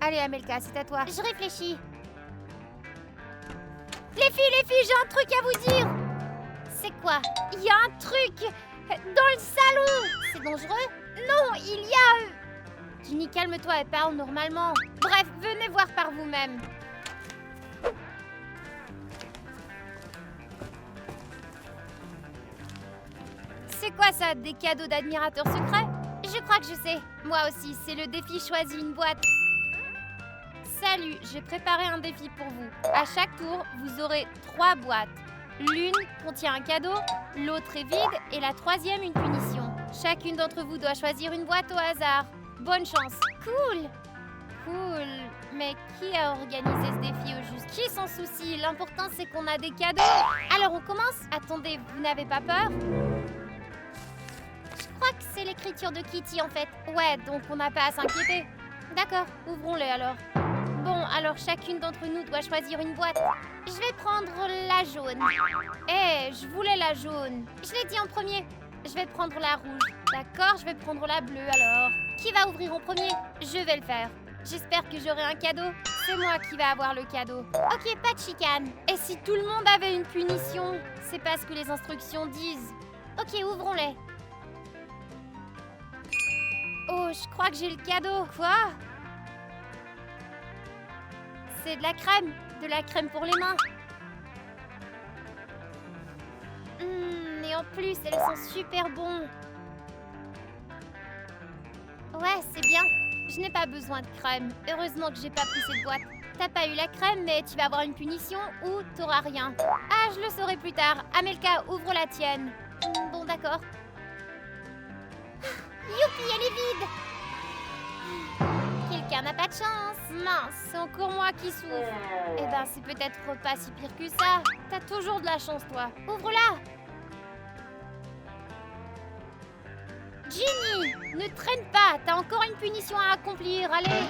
Allez, Amelka, c'est à toi. Je réfléchis. Les filles, j'ai un truc à vous dire. C'est quoi? Il y a un truc dans le salon. C'est dangereux? Non, il y a... Ginny, calme-toi et parle normalement. Bref, venez voir par vous-même. C'est quoi ça, des cadeaux d'admirateurs secrets? Je crois que je sais. Moi aussi, c'est le défi Choisis une boîte. Salut, j'ai préparé un défi pour vous. À chaque tour, vous aurez 3 boîtes. L'une contient un cadeau, l'autre est vide et la troisième une punition. Chacune d'entre vous doit choisir une boîte au hasard. Bonne chance. Cool. Cool. Mais qui a organisé ce défi au juste? Qui s'en soucie? L'important c'est qu'on a des cadeaux. Alors on commence? Attendez, vous n'avez pas peur? Je crois que c'est l'écriture de Kitty en fait. Ouais, donc on n'a pas à s'inquiéter. D'accord. Ouvrons-les alors. Bon, alors chacune d'entre nous doit choisir une boîte. Je vais prendre la jaune. Je voulais la jaune. Je l'ai dit en premier. Je vais prendre la rouge. D'accord, je vais prendre la bleue alors. Qui va ouvrir en premier? Je vais le faire. J'espère que j'aurai un cadeau. C'est moi qui vais avoir le cadeau. Ok, pas de chicane. Et si tout le monde avait une punition? C'est pas ce que les instructions disent. Ok, ouvrons-les. Oh, je crois que j'ai le cadeau. Quoi? C'est de la crème. De la crème pour les mains. Et en plus, elles sont super bonnes. Ouais, c'est bien. Je n'ai pas besoin de crème. Heureusement que j'ai pas pris cette boîte. T'as pas eu la crème, mais tu vas avoir une punition ou t'auras rien. Ah, je le saurai plus tard. Amelka, ouvre la tienne. Bon, d'accord. Youpi, elle est vide. Quelqu'un n'a pas de chance. Mince, c'est encore moi qui souffre. Eh ben, c'est peut-être pas si pire que ça. T'as toujours de la chance, toi. Ouvre-la. Ginny, ne traîne pas. T'as encore une punition à accomplir. Allez.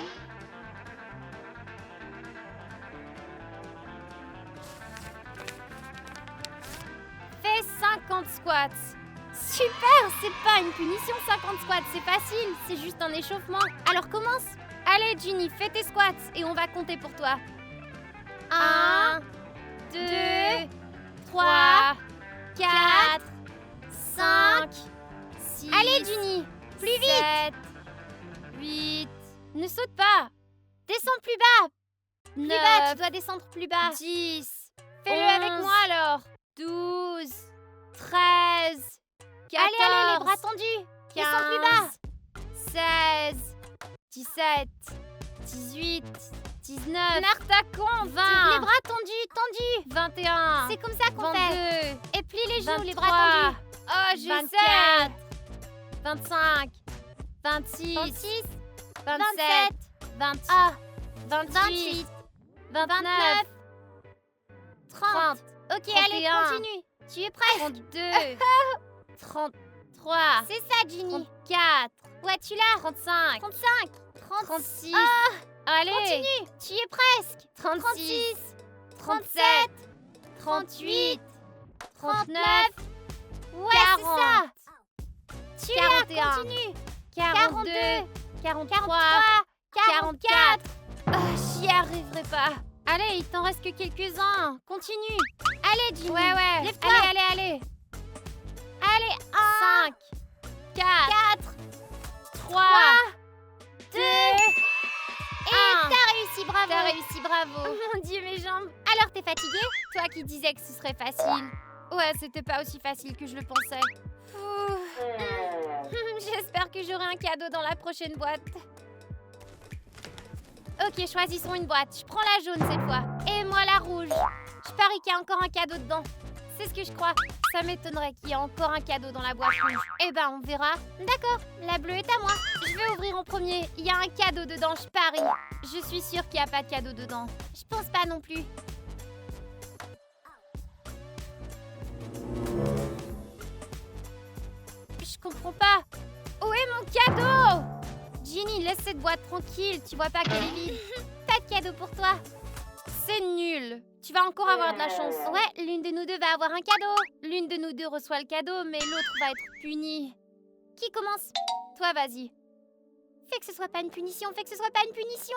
Fais 50 squats. Super, c'est pas une punition 50 squats, c'est facile, c'est juste un échauffement. Alors commence. Allez Ginny, fais tes squats et on va compter pour toi. 1, 2, 3, 4, 5, 6. Allez, Ginny, plus vite. 7, 8. Ne saute pas. Descends plus bas. 9, Plus bas, tu dois descendre plus bas. 10. Fais-le avec moi alors. 12, 13, 14. Allez, les bras tendus. 15, Descends plus bas. 16, 17, 18, 19. Nartacon, 20. Les bras tendus. 21. C'est comme ça qu'on 22. fait. Et plie les genoux, 23. les bras tendus. Oh, j'essaie. 25. 26. 26, 27. 28. Ah, 28. 29, 30. Ok, allez, 31. continue. Tu es prête? 32. 33. C'est ça, Ginny. 34. Ouais, tu l'as. 35. 35, 36. Ah, Allez. continue. Tu y es presque. 36. 37, 38. 39. Ouais, c'est 40. ça. Tu 41. l'as, continue. 42. 43. 44. Oh, j'y arriverai pas. Allez, il t'en reste que quelques-uns. Continue. Allez, Ginny. Ouais. Lève-toi. Allez. Allez, 1, 5, 4, 4, 3, 2, et 1. t'as réussi, bravo. T'as réussi, bravo. Mon Dieu, mes jambes. Alors, t'es fatiguée? Toi qui disais que ce serait facile. Ouais, c'était pas aussi facile que je le pensais. J'espère que j'aurai un cadeau dans la prochaine boîte. Ok, choisissons une boîte. Je prends la jaune cette fois. Et moi la rouge. Je parie qu'il y a encore un cadeau dedans. C'est ce que je crois. Ça m'étonnerait qu'il y ait encore un cadeau dans la boîte rouge. Eh ben, on verra. D'accord, la bleue est à moi. Je vais ouvrir en premier. Il y a un cadeau dedans, je parie. Je suis sûre qu'il n'y a pas de cadeau dedans. Je pense pas non plus. Je comprends pas. Où est mon cadeau? Ginny, laisse cette boîte tranquille. Tu vois pas qu'elle est vide? Pas de cadeau pour toi. C'est nul. Tu vas encore avoir de la chance. Ouais, l'une de nous deux va avoir un cadeau. L'une de nous deux reçoit le cadeau, mais l'autre va être punie. Qui commence? Toi, vas-y. Fais que ce soit pas une punition, fais que ce soit pas une punition.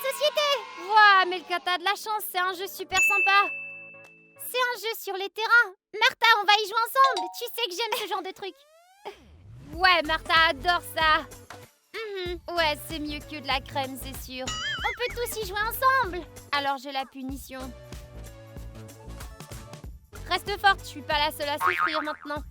de société. Ouah, Amelka, t'as de la chance, c'est un jeu super sympa. C'est un jeu sur les terrains. Martha, on va y jouer ensemble. Tu sais que j'aime ce genre de truc. Ouais, Martha adore ça. Ouais, c'est mieux que de la crème, c'est sûr. On peut tous y jouer ensemble. Alors j'ai la punition. Reste forte, je suis pas la seule à souffrir maintenant.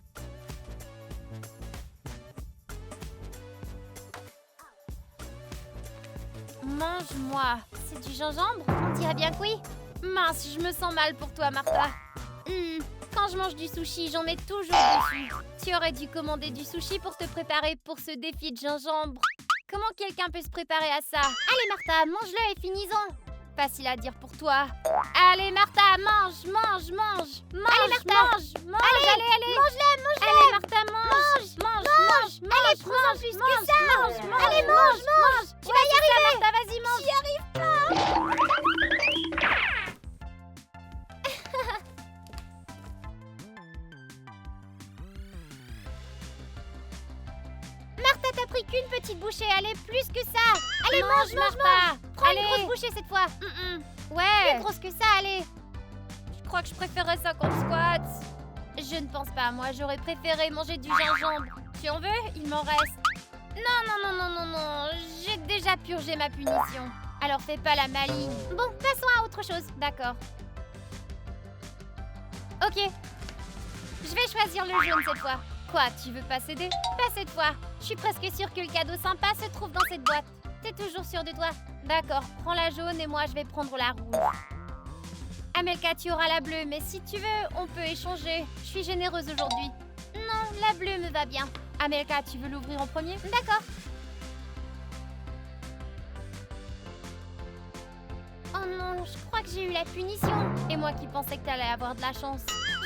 Mange-moi. C'est du gingembre? On dirait bien que oui. Mince, je me sens mal pour toi, Martha. Quand je mange du sushi, j'en mets toujours dessus. Tu aurais dû commander du sushi pour te préparer pour ce défi de gingembre. Comment quelqu'un peut se préparer à ça? Allez Martha, mange-le et finissons. Facile à dire pour toi. Allez Martha, mange, mange, mange. Allez Martha, mange. Allez. Mange-le. Allez Martha, mange. Allez, prends plus que ça. Mange. Allez, mange. Tu vas y arriver. Martha, vas-y, mange. J'y arrive pas. Martha, t'as pris qu'une petite bouchée. Allez, plus que ça. Allez, mange. Martha. Prends Allez. une grosse bouchée cette fois. Ouais. Plus grosse que ça, allez. Je crois que je préférerais 50 squats. Je ne pense pas, moi j'aurais préféré manger du gingembre. Tu en veux? Il m'en reste. Non. J'ai déjà purgé ma punition. Alors fais pas la maligne. Bon, passons à autre chose. D'accord. Ok. Je vais choisir le jaune cette fois. Quoi, tu veux pas céder? Pas cette fois. Je suis presque sûre que le cadeau sympa se trouve dans cette boîte. T'es toujours sûre de toi? D'accord, prends la jaune et moi je vais prendre la rouge. Amelka, tu auras la bleue, mais si tu veux, on peut échanger. Je suis généreuse aujourd'hui. Non, la bleue me va bien. Amelka, tu veux l'ouvrir en premier? D'accord. Oh non, je crois que j'ai eu la punition. Et moi qui pensais que t'allais avoir de la chance.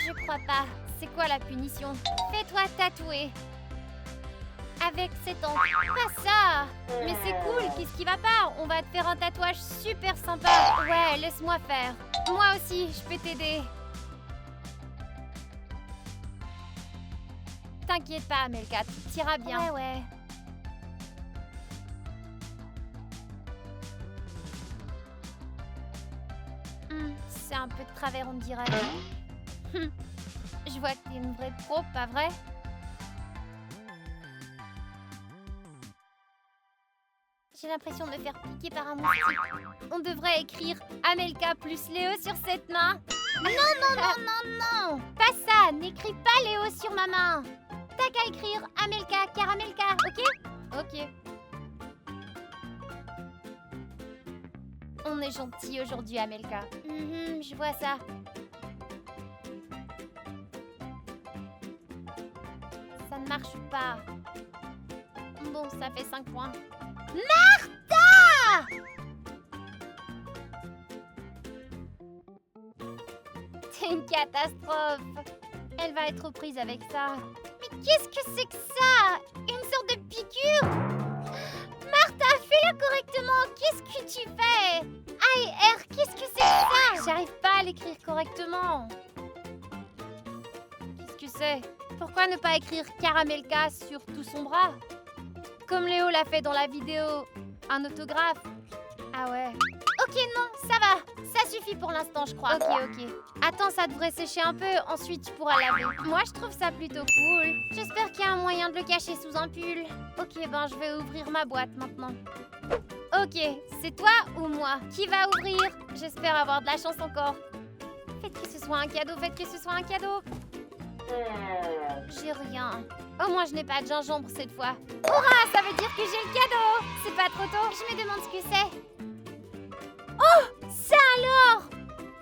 Je crois pas. C'est quoi la punition? Fais-toi tatouer. Avec cet encre. Pas ça. Mais c'est cool, qu'est-ce qui va pas? On va te faire un tatouage super sympa. Ouais, laisse-moi faire. Moi aussi, je peux t'aider. T'inquiète pas, Amelka, tu iras bien. Ouais. C'est un peu de travers, on dirait. Je vois que t'es une vraie pro, pas vrai? J'ai l'impression de me faire piquer par un moustique. On devrait écrire Amelka plus Léo sur cette main. Non. Pas ça. N'écris pas Léo sur ma main. T'as qu'à écrire Amelka Caramelka, ok? Ok. On est gentil aujourd'hui, Amelka. Je vois ça. Ça ne marche pas. Bon, ça fait 5 points. Martha! C'est une catastrophe. Elle va être aux prises avec ça. Mais qu'est-ce que c'est que ça? Une sorte de piqûre? Martha, fais-le correctement. Qu'est-ce que tu fais? A&R, qu'est-ce que c'est que ça? J'arrive pas à l'écrire correctement. Qu'est-ce que c'est? Pourquoi ne pas écrire Caramelka sur tout son bras? Comme Léo l'a fait dans la vidéo. Un autographe. Ah ouais. Ok, non, ça va. Ça suffit pour l'instant, je crois. Ok. Attends, ça devrait sécher un peu. Ensuite, tu pourras laver. Moi, je trouve ça plutôt cool. J'espère qu'il y a un moyen de le cacher sous un pull. Ok, ben je vais ouvrir ma boîte maintenant. Ok, c'est toi ou moi? Qui va ouvrir? J'espère avoir de la chance encore. Faites que ce soit un cadeau. J'ai rien. Au moins, je n'ai pas de gingembre cette fois. Hurrah, ça veut dire que j'ai le cadeau. C'est pas trop tôt? Je me demande ce que c'est. Oh, ça alors?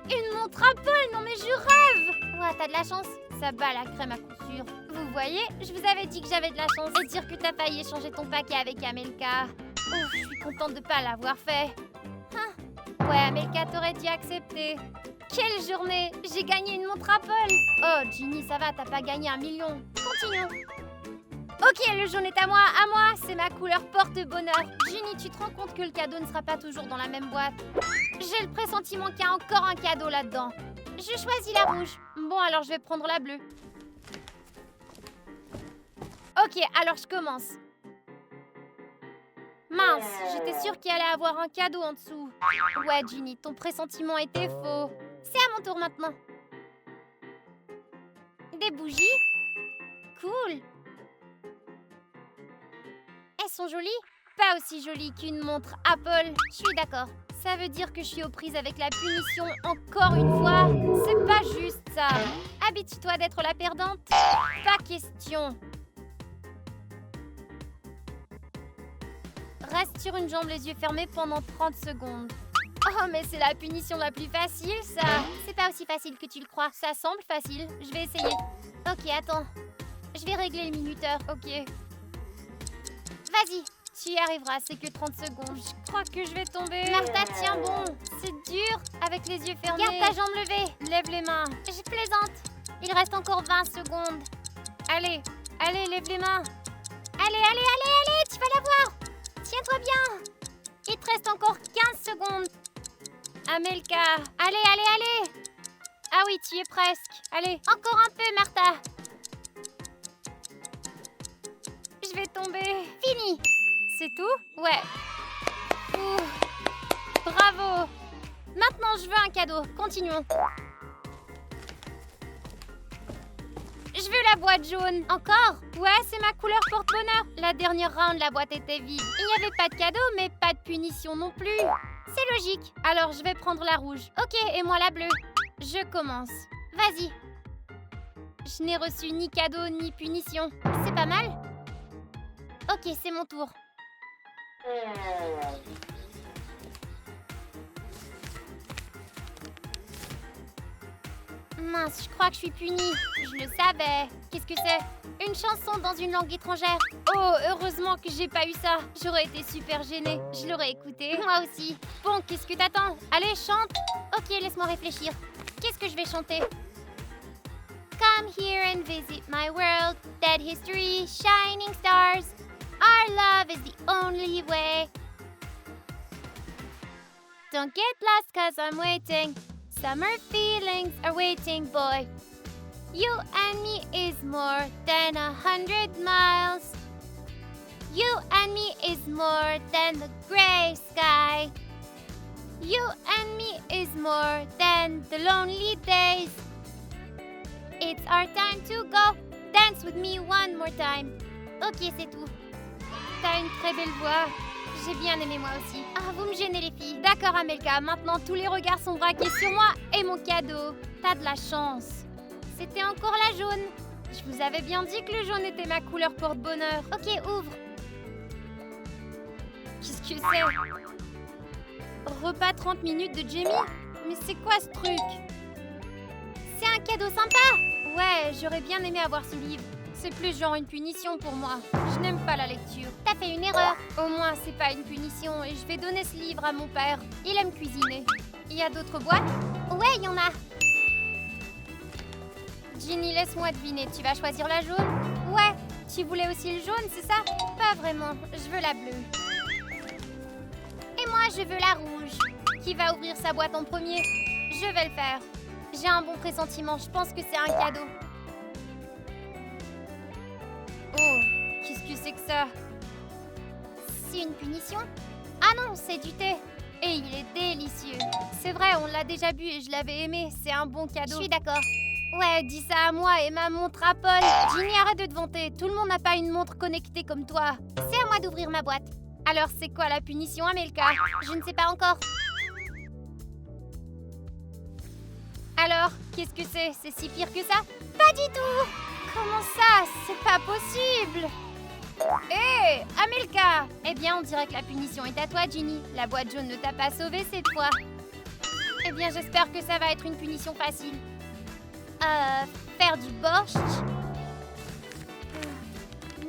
Une montre Apple, non mais je rêve. Ouais, t'as de la chance. Ça bat la crème à coup sûr. Vous voyez, je vous avais dit que j'avais de la chance. Et dire que t'as failli échanger ton paquet avec Amelka. Ouf, je suis contente de pas l'avoir fait. Ouais, Amelka, t'aurais dû accepter. Quelle journée! J'ai gagné une montre Apple! Oh, Ginny, ça va, t'as pas gagné 1 million. Continuons. Ok, le jaune est à moi, c'est ma couleur porte-bonheur. Ginny, tu te rends compte que le cadeau ne sera pas toujours dans la même boîte? J'ai le pressentiment qu'il y a encore un cadeau là-dedans. Je choisis la rouge. Bon, alors je vais prendre la bleue. Ok, alors je commence. Mince, j'étais sûre qu'il allait avoir un cadeau en dessous. Ouais, Ginny, ton pressentiment était faux. C'est à mon tour maintenant. Des bougies? Cool. Elles sont jolies? Pas aussi jolie qu'une montre Apple. Je suis d'accord. Ça veut dire que je suis aux prises avec la punition encore une fois. C'est pas juste ça. Habitue-toi d'être la perdante. Pas question. Reste sur une jambe les yeux fermés pendant 30 secondes. Oh, mais c'est la punition la plus facile, ça. C'est pas aussi facile que tu le crois. Ça semble facile. Je vais essayer. Ok, attends. Je vais régler le minuteur. Ok. Vas-y. Tu y arriveras, c'est que 30 secondes. Je crois que je vais tomber. Martha, tiens bon. C'est dur avec les yeux fermés. Garde ta jambe levée. Lève les mains. Je plaisante. Il reste encore 20 secondes. Allez, allez, lève les mains. Allez, tu vas l'avoir. Tiens-toi bien. Il te reste encore 15 secondes. Amelka. Allez. Ah oui, tu y es presque. Allez. Encore un peu, Martha. Je vais tomber. Fini. C'est tout? Ouais. Ouh. Bravo. Maintenant, je veux un cadeau. Continuons. Je veux la boîte jaune. Encore? Ouais, c'est ma couleur porte-bonheur. La dernière round, la boîte était vide. Il n'y avait pas de cadeau, mais pas de punition non plus. C'est logique. Alors, je vais prendre la rouge. Ok, et moi la bleue. Je commence. Vas-y. Je n'ai reçu ni cadeau ni punition. C'est pas mal. Ok, c'est mon tour. Mince, je crois que je suis punie. Je le savais. Qu'est-ce que c'est? Une chanson dans une langue étrangère. Oh, heureusement que j'ai pas eu ça. J'aurais été super gênée. Je l'aurais écouté. Moi aussi. Bon, qu'est-ce que t'attends? Allez, chante. Ok, laisse-moi réfléchir. Qu'est-ce que je vais chanter? Come here and visit my world. Dead history, shining stars. Our love is the only way. Don't get lost cause I'm waiting. Summer feelings are waiting, boy. You and me is more than 100 miles. You and me is more than the gray sky. You and me is more than the lonely days. It's our time to go. Dance with me one more time. Ok, c'est tout. T'as une très belle voix. J'ai bien aimé moi aussi. Ah, vous me gênez les filles. D'accord, Amelka. Maintenant, tous les regards sont braqués sur moi et mon cadeau. T'as de la chance. C'était encore la jaune. Je vous avais bien dit que le jaune était ma couleur porte-bonheur. Ok, ouvre. Qu'est-ce que c'est? Repas 30 minutes de Jamie? Mais c'est quoi ce truc? C'est un cadeau sympa. Ouais, j'aurais bien aimé avoir ce livre. C'est plus genre une punition pour moi. Je n'aime pas la lecture. T'as fait une erreur. Au moins, c'est pas une punition et je vais donner ce livre à mon père. Il aime cuisiner. Il y a d'autres boîtes? Ouais, il y en a. Ginny, laisse-moi deviner. Tu vas choisir la jaune? Ouais. Tu voulais aussi le jaune, c'est ça? Pas vraiment. Je veux la bleue. Et moi, je veux la rouge. Qui va ouvrir sa boîte en premier? Je vais le faire. J'ai un bon pressentiment. Je pense que c'est un cadeau. Oh, qu'est-ce que c'est que ça? C'est une punition? Ah non, c'est du thé. Et il est délicieux. C'est vrai, on l'a déjà bu et je l'avais aimé. C'est un bon cadeau. Je suis d'accord. Ouais, dis ça à moi et ma montre Apple. Ginny, arrête de te vanter. Tout le monde n'a pas une montre connectée comme toi. C'est à moi d'ouvrir ma boîte. Alors, c'est quoi la punition, Amelka? Je ne sais pas encore. Alors, qu'est-ce que c'est? C'est si pire que ça? Pas du tout. Comment ça? C'est pas possible. Hé, Amelka! Eh bien, on dirait que la punition est à toi, Ginny. La boîte jaune ne t'a pas sauvée cette fois. Eh bien, j'espère que ça va être une punition facile. Faire du borscht.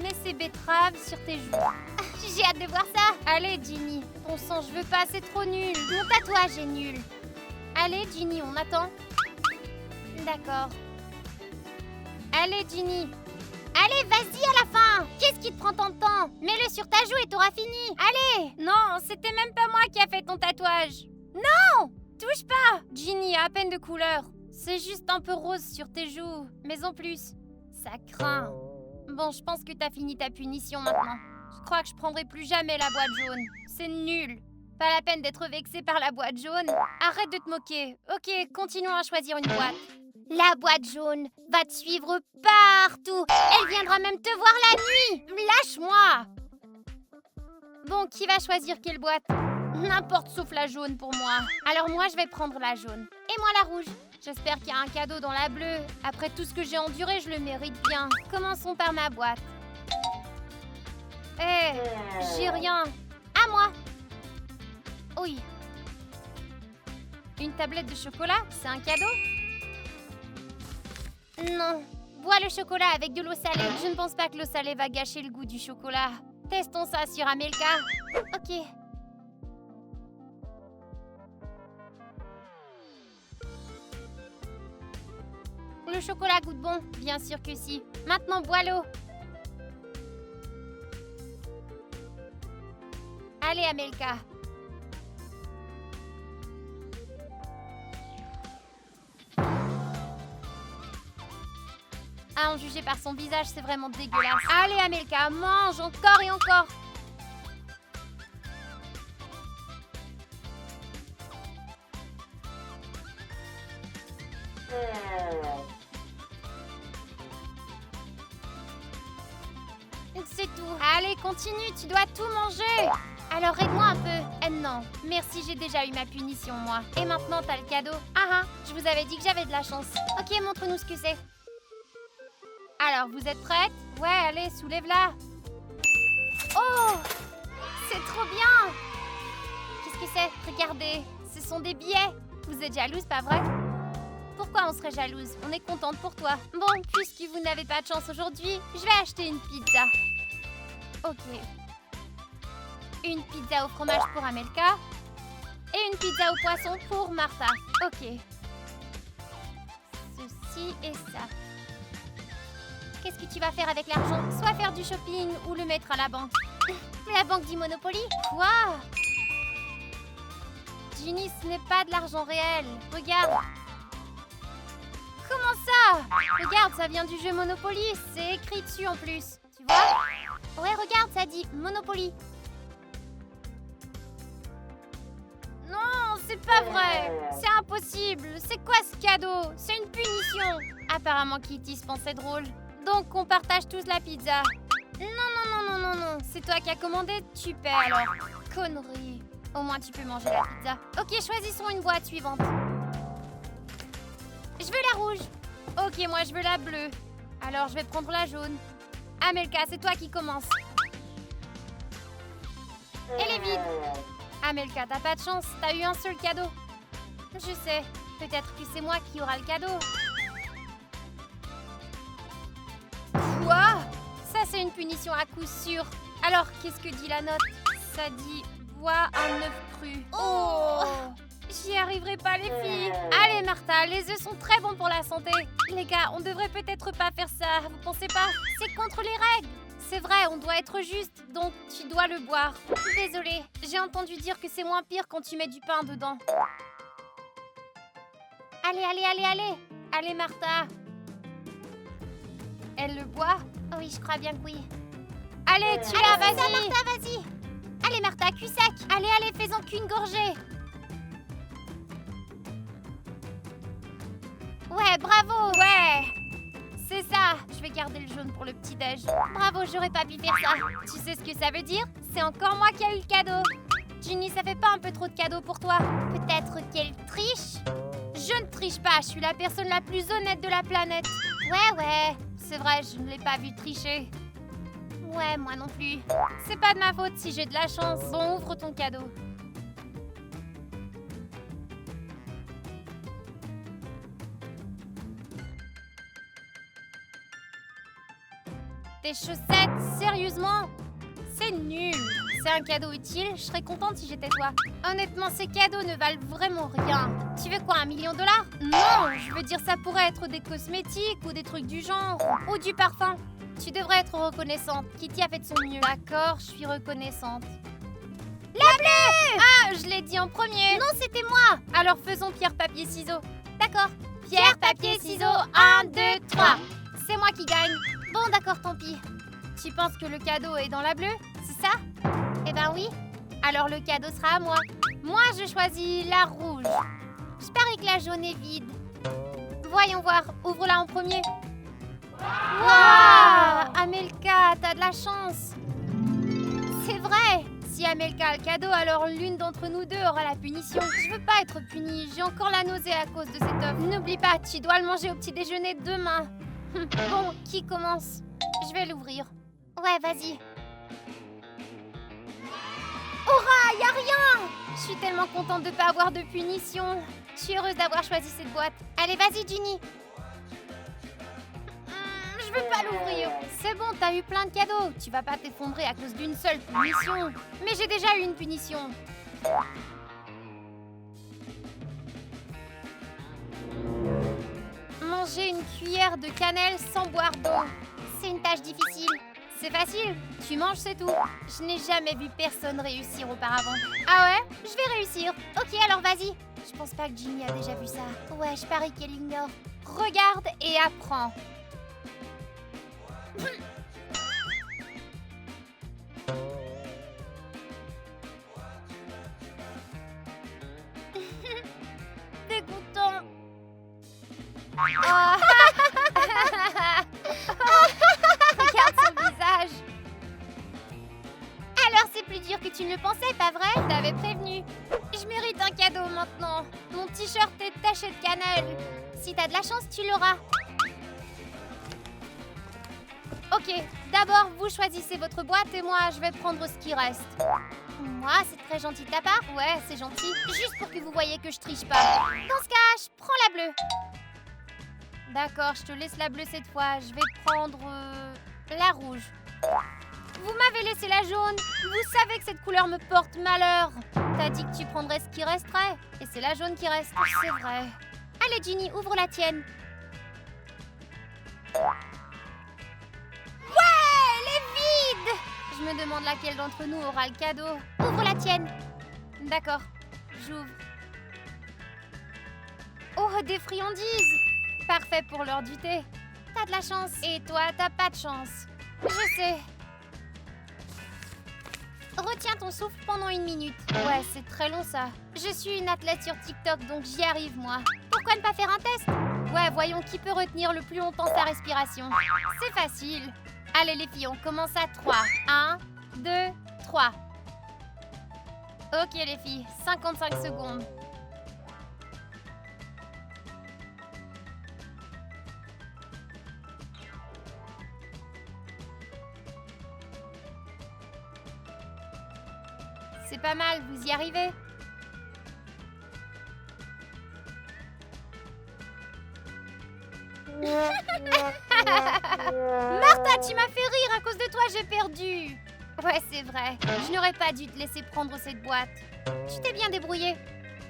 Mets ces betteraves sur tes joues. J'ai hâte de voir ça. Allez, Ginny. Bon sang, je veux pas, c'est trop nul. Mon tatouage est nul. Allez, Ginny, on attend. D'accord. Allez, Ginny. Allez, vas-y à la fin. Qu'est-ce qui te prend tant de temps? Mets-le sur ta joue et t'auras fini. Allez. Non, c'était même pas moi qui a fait ton tatouage. Non. Touche pas. Ginny, à peine de couleur. C'est juste un peu rose sur tes joues. Mais en plus, ça craint. Bon, je pense que t'as fini ta punition maintenant. Je crois que je prendrai plus jamais la boîte jaune. C'est nul. Pas la peine d'être vexé par la boîte jaune. Arrête de te moquer. Ok, continuons à choisir une boîte. La boîte jaune va te suivre partout. Elle viendra même te voir la nuit. Lâche-moi! Bon, qui va choisir quelle boîte? N'importe sauf la jaune pour moi. Alors moi, je vais prendre la jaune. Et moi la rouge. J'espère qu'il y a un cadeau dans la bleue. Après tout ce que j'ai enduré, je le mérite bien. Commençons par ma boîte. J'ai rien. À moi. Oui. Une tablette de chocolat, c'est un cadeau? Non. Bois le chocolat avec de l'eau salée. Je ne pense pas que l'eau salée va gâcher le goût du chocolat. Testons ça sur Amelka. Ok. Le chocolat goûte bon? Bien sûr que si. Maintenant, bois l'eau. Allez, Amelka. À en juger par son visage, c'est vraiment dégueulasse. Allez, Amelka, mange encore et encore. C'est tout. Allez, continue, tu dois tout manger. Alors aide-moi un peu. Non, merci, j'ai déjà eu ma punition, moi. Et maintenant, t'as le cadeau. Ah, je vous avais dit que j'avais de la chance. Ok, montre-nous ce que c'est. Alors, vous êtes prêtes? Ouais, allez, soulève-la. Oh! C'est trop bien! Qu'est-ce que c'est? Regardez, ce sont des billets. Vous êtes jalouse, pas vrai? Pourquoi on serait jalouse? On est contente pour toi. Bon, puisque vous n'avez pas de chance aujourd'hui, je vais acheter une pizza. Ok. Une pizza au fromage pour Amelka. Et une pizza au poisson pour Martha. Ok. Ceci et ça. Qu'est-ce que tu vas faire avec l'argent? Soit faire du shopping ou le mettre à la banque. La banque du Monopoly? Quoi? Ginny, ce n'est pas de l'argent réel. Regarde. Comment ça? Regarde, ça vient du jeu Monopoly. C'est écrit dessus en plus. Tu vois? Ouais, regarde, ça dit Monopoly. Non, c'est pas vrai. C'est impossible. C'est quoi ce cadeau? C'est une punition. Apparemment, Kitty se pensait drôle. Donc, on partage tous la pizza. Non. C'est toi qui as commandé, tu paies alors. Connerie. Au moins, tu peux manger la pizza. Ok, choisissons une boîte suivante. Je veux la rouge. Ok, moi, je veux la bleue. Alors, je vais prendre la jaune. Amelka, c'est toi qui commence. Elle est vide. Amelka, t'as pas de chance. T'as eu un seul cadeau. Je sais. Peut-être que c'est moi qui aura le cadeau. Quoi? Ça, c'est une punition à coup sûr. Alors, qu'est-ce que dit la note? Ça dit « bois un œuf cru ». Oh! J'y arriverai pas, les filles. Allez, Martha, les œufs sont très bons pour la santé. Les gars, on devrait peut-être pas faire ça, vous pensez pas? C'est contre les règles. C'est vrai, on doit être juste, donc tu dois le boire. Désolée, j'ai entendu dire que c'est moins pire quand tu mets du pain dedans. Allez. Allez, Martha. Elle le boit? Oh oui, je crois bien que oui. Allez, tu l'as, vas-y. Martha, vas-y. Allez, Martha, cul sec. Allez, fais-en qu'une gorgée. Ouais, bravo. Ouais. C'est ça. Je vais garder le jaune pour le petit-déj. Bravo, j'aurais pas pu faire ça. Tu sais ce que ça veut dire? C'est encore moi qui ai eu le cadeau. Ginny, ça fait pas un peu trop de cadeaux pour toi? Peut-être qu'elle triche? Je ne triche pas. Je suis la personne la plus honnête de la planète. Ouais. C'est vrai, je ne l'ai pas vu tricher. Ouais, moi non plus. C'est pas de ma faute si j'ai de la chance. Bon, ouvre ton cadeau. Tes chaussettes, sérieusement? C'est nul. C'est un cadeau utile, je serais contente si j'étais toi. Honnêtement, ces cadeaux ne valent vraiment rien. Tu veux quoi, $1 million? Non, je veux dire ça pourrait être des cosmétiques ou des trucs du genre. Ou du parfum. Tu devrais être reconnaissante. Kitty a fait de son mieux. D'accord, je suis reconnaissante. La bleue! Ah, je l'ai dit en premier. Non, c'était moi. Alors faisons pierre, papier, ciseaux. D'accord. Pierre, papier, ciseaux, 1, 2, 3. C'est moi qui gagne. Bon, d'accord, tant pis. Tu penses que le cadeau est dans la bleue? C'est ça? Eh ben oui. Alors le cadeau sera à moi. Moi, je choisis la rouge. Je parie que la jaune est vide. Voyons voir. Ouvre-la en premier. Waouh! Amelka, t'as de la chance. C'est vrai. Si Amelka a le cadeau, alors l'une d'entre nous deux aura la punition. Je veux pas être punie. J'ai encore la nausée à cause de cet œuf. N'oublie pas, tu dois le manger au petit déjeuner demain. Bon, qui commence? Je vais l'ouvrir. Ouais, vas-y. Aura, y a rien! Je suis tellement contente de pas avoir de punition. Je suis heureuse d'avoir choisi cette boîte. Allez, vas-y, Ginny. Je veux pas l'ouvrir. C'est bon, t'as eu plein de cadeaux. Tu vas pas t'effondrer à cause d'une seule punition. Mais j'ai déjà eu une punition. Manger une cuillère de cannelle sans boire d'eau. C'est une tâche difficile. C'est facile. Tu manges, c'est tout. Je n'ai jamais vu personne réussir auparavant. Ah ouais? Je vais réussir. Ok, alors vas-y. Je pense pas que Ginny a déjà vu ça. Ouais, je parie qu'elle ignore. Regarde et apprends. Dégoûtant. Oh. Regarde son visage. Alors c'est plus dur que tu ne le pensais, pas vrai? Je t'avais prévenu. Je mérite un cadeau maintenant. Mon t-shirt est taché de cannelle. Si t'as de la chance, tu l'auras. Ok, d'abord vous choisissez votre boîte et moi je vais prendre ce qui reste. Moi, c'est très gentil de ta part. Ouais, c'est gentil. Juste pour que vous voyez que je triche pas. Dans ce cas, je prends la bleue. D'accord, je te laisse la bleue cette fois. Je vais prendre la rouge. Vous m'avez laissé la jaune. Vous savez que cette couleur me porte malheur. T'as dit que tu prendrais ce qui resterait. Et c'est la jaune qui reste. C'est vrai. Allez, Ginny, ouvre la tienne. Ouais, elle est vide. Je me demande laquelle d'entre nous aura le cadeau. Ouvre la tienne. D'accord, j'ouvre. Oh, des friandises. Parfait pour l'heure du thé. T'as de la chance. Et toi, t'as pas de chance. Je sais. Retiens ton souffle pendant 1 minute. Ouais, c'est très long ça. Je suis une athlète sur TikTok, donc j'y arrive moi. Pourquoi ne pas faire un test? Ouais, voyons qui peut retenir le plus longtemps sa respiration. C'est facile. Allez les filles, on commence à 3. 1, 2, 3. Ok les filles, 55 secondes. C'est pas mal, vous y arrivez? Martha, tu m'as fait rire, à cause de toi j'ai perdu. Ouais, c'est vrai. Je n'aurais pas dû te laisser prendre cette boîte. Tu t'es bien débrouillée.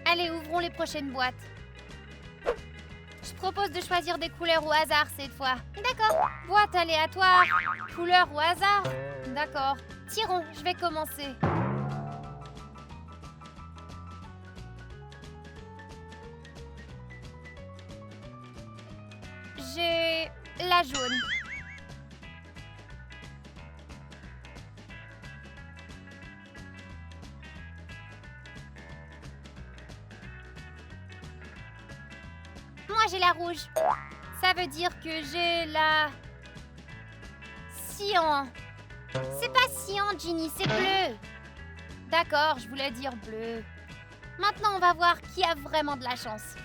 Allez, ouvrons les prochaines boîtes. Je propose de choisir des couleurs au hasard cette fois. D'accord. Boîte aléatoire. Couleur au hasard. D'accord. Tirons, je vais commencer. J'ai la jaune. Moi, j'ai la rouge. Ça veut dire que j'ai la... cyan. C'est pas cyan, Ginny, c'est bleu. D'accord, je voulais dire bleu. Maintenant, on va voir qui a vraiment de la chance.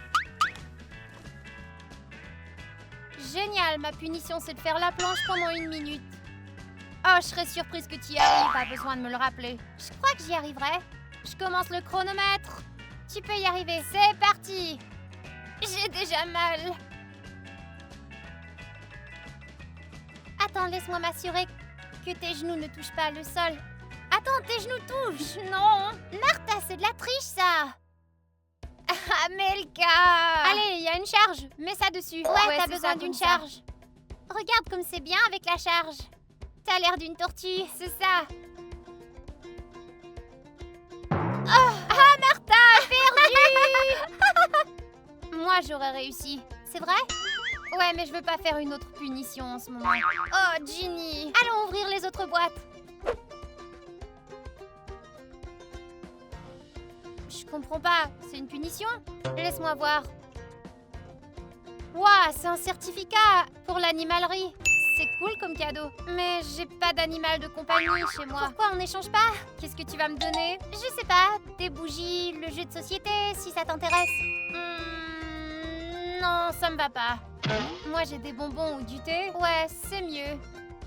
Génial, ma punition, c'est de faire la planche pendant 1 minute. Oh, je serais surprise que tu y arrives, pas besoin de me le rappeler. Je crois que j'y arriverai. Je commence le chronomètre. Tu peux y arriver, c'est parti. J'ai déjà mal. Attends, laisse-moi m'assurer que tes genoux ne touchent pas le sol. Attends, tes genoux touchent. Non. Martha, c'est de la triche, ça. Amelka. Allez, il y a une charge. Mets ça dessus. Ouais, t'as c'est besoin ça, d'une comme ça. charge. Regarde comme c'est bien avec la charge. T'as l'air d'une tortue. C'est ça. Oh, ah, Martha, perdu. Moi, j'aurais réussi. C'est vrai? Ouais, mais je veux pas faire une autre punition en ce moment. Oh, Ginny. Allons ouvrir les autres boîtes. Je comprends pas, c'est une punition? Laisse-moi voir. Ouah, c'est un certificat pour l'animalerie. C'est cool comme cadeau. Mais j'ai pas d'animal de compagnie chez moi. Pourquoi on n'échange pas? Qu'est-ce que tu vas me donner? Je sais pas, des bougies, le jeu de société, si ça t'intéresse. Non, ça me va pas. Moi, j'ai des bonbons ou du thé. Ouais, c'est mieux.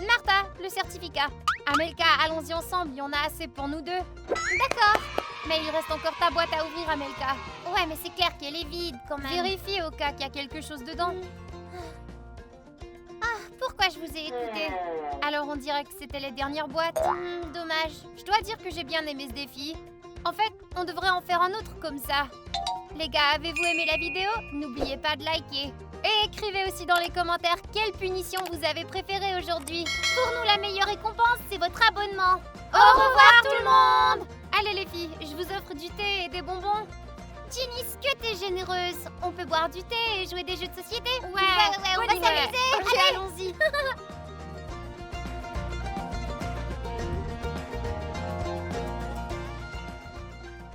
Martha, le certificat. Amelka, allons-y ensemble, il y en a assez pour nous deux. D'accord. Mais il reste encore ta boîte à ouvrir, Amelka. Ouais, mais c'est clair qu'elle est vide quand même. Vérifie au cas qu'il y a quelque chose dedans. Pourquoi je vous ai écouté? Alors on dirait que c'était les dernières boîtes. Dommage. Je dois dire que j'ai bien aimé ce défi. En fait, on devrait en faire un autre comme ça. Les gars, avez-vous aimé la vidéo? N'oubliez pas de liker. Et écrivez aussi dans les commentaires quelle punition vous avez préférée aujourd'hui. Pour nous, la meilleure récompense, c'est votre abonnement. Au revoir tout le monde! Allez les filles, je vous offre du thé et des bonbons. Janice, que t'es généreuse. On peut boire du thé et jouer des jeux de société. Ouais, on va s'amuser. Ok, allons-y.